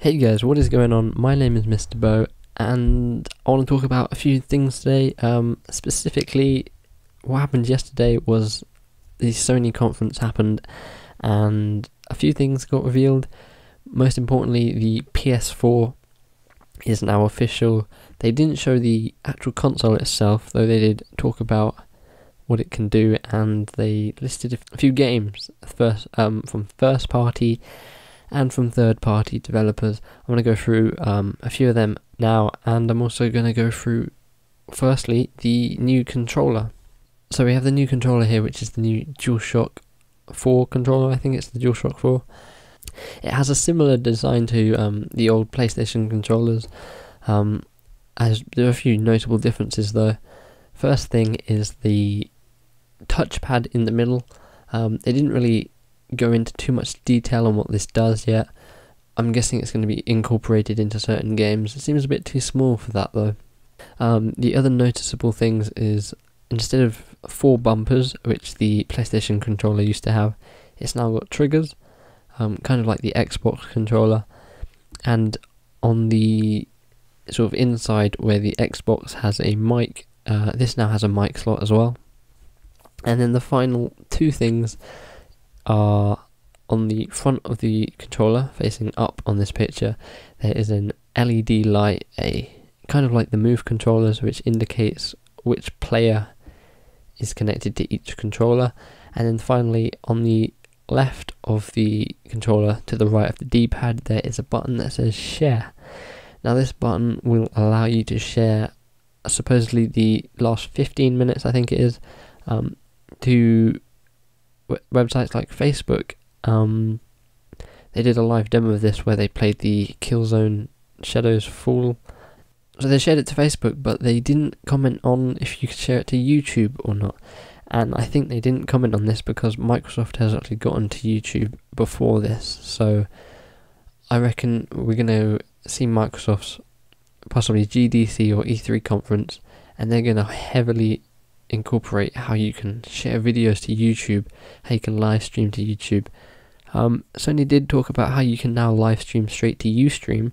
Hey guys, what is going on? My name is Mr. Bo, and I want to talk about a few things today. Specifically, what happened yesterday was the Sony conference happened, and a few things got revealed. Most importantly, the PS4 is now official. They didn't show the actual console itself, though they did talk about what it can do, and they listed a few games from first party and from third-party developers. I'm going to go through a few of them now, and I'm also going to go through, firstly, the new controller. So we have the new controller here, which is the new DualShock 4 controller. I think it's the DualShock 4. It has a similar design to the old PlayStation controllers, as there are a few notable differences though. First thing is the touchpad in the middle. They didn't really go into too much detail on what this does yet. I'm guessing it's going to be incorporated into certain games. It seems a bit too small for that though. The other noticeable things is instead of 4 bumpers, which the PlayStation controller used to have, it's now got triggers, kind of like the Xbox controller. And on the sort of inside where the Xbox has a mic, this now has a mic slot as well. And then the final 2 things are on the front of the controller, facing up on this picture. There is an LED light, a kind of like the Move controllers, which indicates which player is connected to each controller. And then finally, on the left of the controller to the right of the D-pad, there is a button that says share. Now this button will allow you to share supposedly the last 15 minutes, I think it is, to websites like Facebook. They did a live demo of this where they played the Killzone Shadows Fall. So they shared it to Facebook, but they didn't comment on if you could share it to YouTube or not. And I think they didn't comment on this because Microsoft has actually gotten to YouTube before this. So I reckon we're going to see Microsoft's possibly GDC or E3 conference, and they're going to heavily incorporate how you can share videos to YouTube, how you can live stream to YouTube. Sony did talk about how you can now live stream straight to Ustream.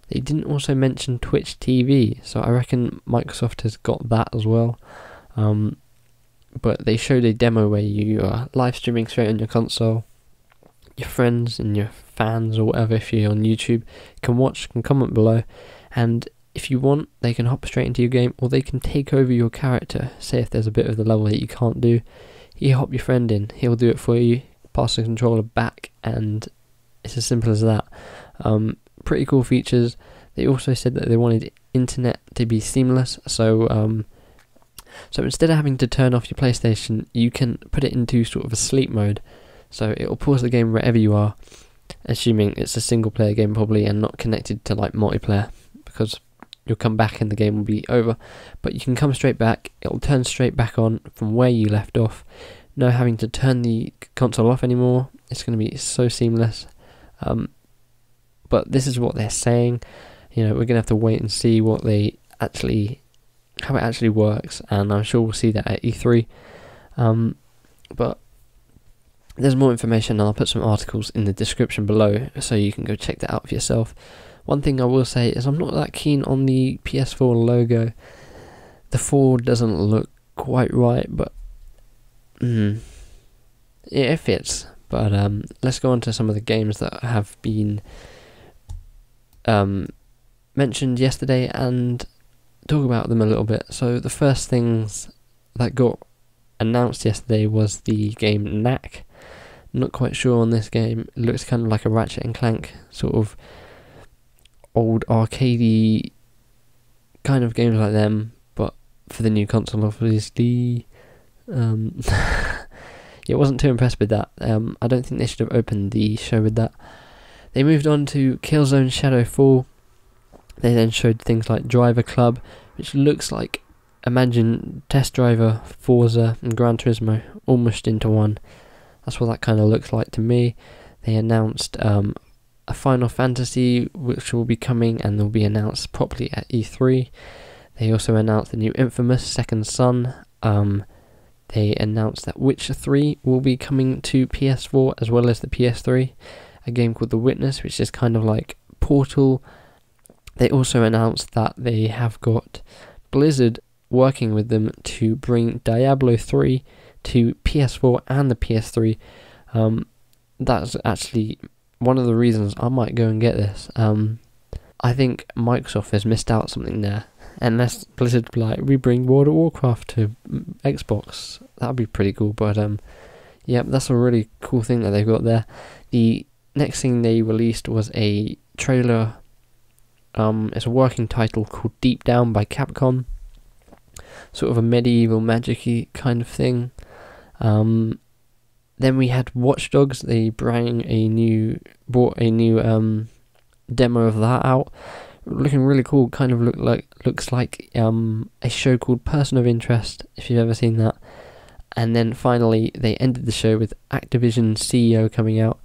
They didn't also mention Twitch TV, so I reckon Microsoft has got that as well. But they showed a demo where you are live streaming straight on your console. Your friends and your fans or whatever, if you're on YouTube, can watch, can comment below, and if you want, they can hop straight into your game, or they can take over your character. Say if there's a bit of the level that you can't do, you hop your friend in, he'll do it for you, pass the controller back, and it's as simple as that. Pretty cool features. They also said that they wanted internet to be seamless, so instead of having to turn off your PlayStation, you can put it into sort of a sleep mode, so it will pause the game wherever you are, assuming it's a single player game probably and not connected to like multiplayer, because you'll come back and the game will be over. But you can come straight back, it'll turn straight back on from where you left off. No having to turn the console off anymore. It's going to be so seamless. But this is what they're saying. You know, we're going to have to wait and see how it actually works, and I'm sure we'll see that at E3. But there's more information, and I'll put some articles in the description below so you can go check that out for yourself. One thing I will say is I'm not that keen on the PS4 logo. The 4 doesn't look quite right, but it fits. But let's go on to some of the games that have been mentioned yesterday and talk about them a little bit. So the first things that got announced yesterday was the game Knack. Not quite sure on this game. It looks kind of like a Ratchet and Clank sort of old arcadey kind of games like them, but for the new console obviously. Yeah, wasn't too impressed with that. I don't think they should have opened the show with that. They moved on to Killzone Shadow Fall. They then showed things like Driver Club, which looks like, imagine Test Driver, Forza and Gran Turismo all mushed into one. That's what that kind of looks like to me. They announced a Final Fantasy which will be coming, and will be announced properly at E3. They also announced the new Infamous Second Son. They announced that Witcher 3 will be coming to PS4 as well as the PS3. A game called The Witness, which is kind of like Portal. They also announced that they have got Blizzard working with them to bring Diablo 3 to PS4 and the PS3. That's actually one of the reasons I might go and get this. I think Microsoft has missed out something there. Unless Blizzard be like, we bring World of Warcraft to Xbox, that'd be pretty cool. But yeah, that's a really cool thing that they've got there. The next thing they released was a trailer. It's a working title called Deep Down by Capcom. Sort of a medieval magic-y kind of thing. Then we had Watch Dogs. They brought a new demo of that out, looking really cool. Kind of looks like a show called Person of Interest, if you've ever seen that. And then finally they ended the show with Activision CEO coming out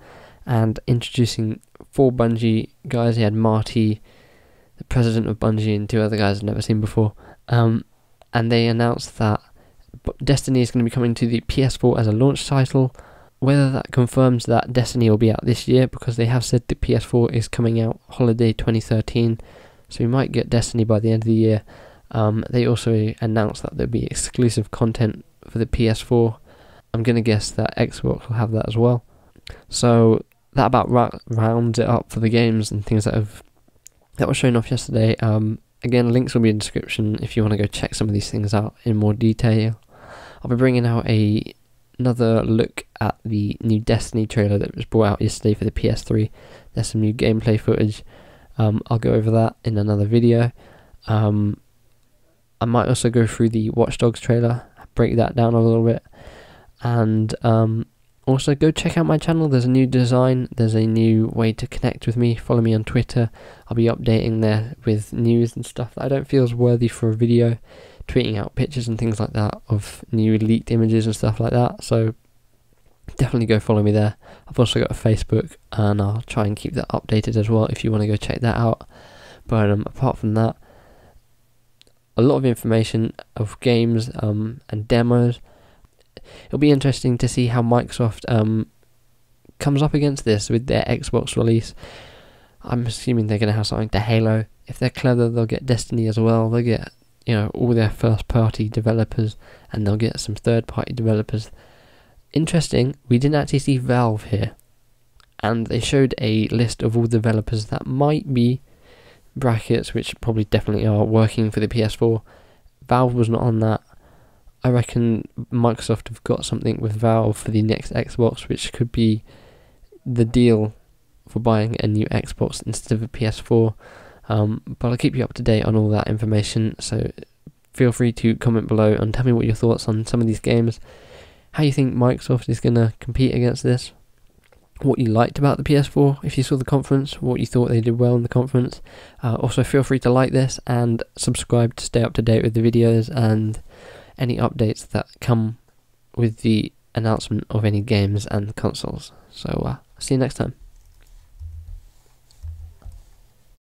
and introducing 4 Bungie guys. He had Marty, the president of Bungie, and 2 other guys I've never seen before. And they announced that Destiny is going to be coming to the PS4 as a launch title. Whether that confirms that Destiny will be out this year, because they have said the PS4 is coming out holiday 2013, so we might get Destiny by the end of the year. They also announced that there'll be exclusive content for the PS4. I'm going to guess that Xbox will have that as well. So that about rounds it up for the games and things that were shown off yesterday. Again, links will be in the description if you want to go check some of these things out in more detail. I'll be bringing out another look at the new Destiny trailer that was brought out yesterday for the PS3. There's some new gameplay footage. I'll go over that in another video. I might also go through the Watch Dogs trailer, break that down a little bit, and also go check out my channel. There's a new design, there's a new way to connect with me. Follow me on Twitter. I'll be updating there with news and stuff that I don't feel is worthy for a video, tweeting out pictures and things like that of new leaked images and stuff like that. So definitely go follow me there. I've also got a Facebook, and I'll try and keep that updated as well if you want to go check that out. But apart from that, a lot of information of games and demos. It'll be interesting to see how Microsoft comes up against this with their Xbox release. I'm assuming they're going to have something to Halo. If they're clever, they'll get Destiny as well. They'll get, all their first-party developers, and they'll get some third-party developers. Interesting, we didn't actually see Valve here, and they showed a list of all developers that might be brackets, which probably definitely are working for the PS4. Valve was not on that. I reckon Microsoft have got something with Valve for the next Xbox, which could be the deal for buying a new Xbox instead of a PS4. But I'll keep you up to date on all that information, so feel free to comment below and tell me what your thoughts on some of these games, how you think Microsoft is going to compete against this, what you liked about the PS4 if you saw the conference, what you thought they did well in the conference. Also feel free to like this and subscribe to stay up to date with the videos and any updates that come with the announcement of any games and consoles. So see you next time.